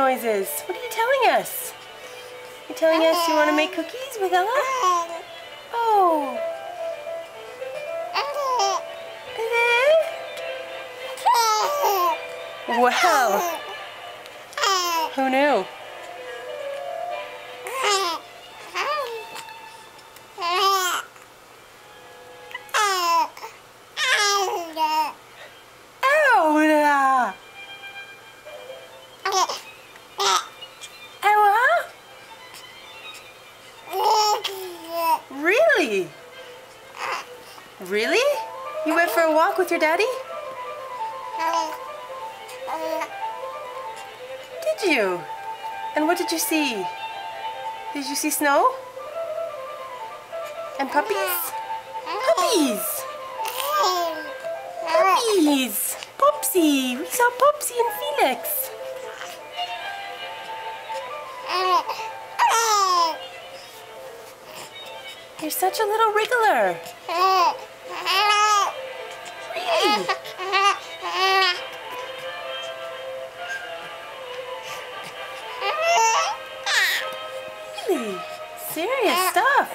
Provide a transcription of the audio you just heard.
noises? What are you telling us? You're telling us you want to make cookies with Ella? Oh. Wow. Who knew? Ella! Ella? Really? Really? You went for a walk with your daddy? Did you? And what did you see? Did you see snow? And puppies? Puppies! Puppies! Popsy! We saw Popsy and Felix. You're such a little wriggler. Really? Really? Serious stuff.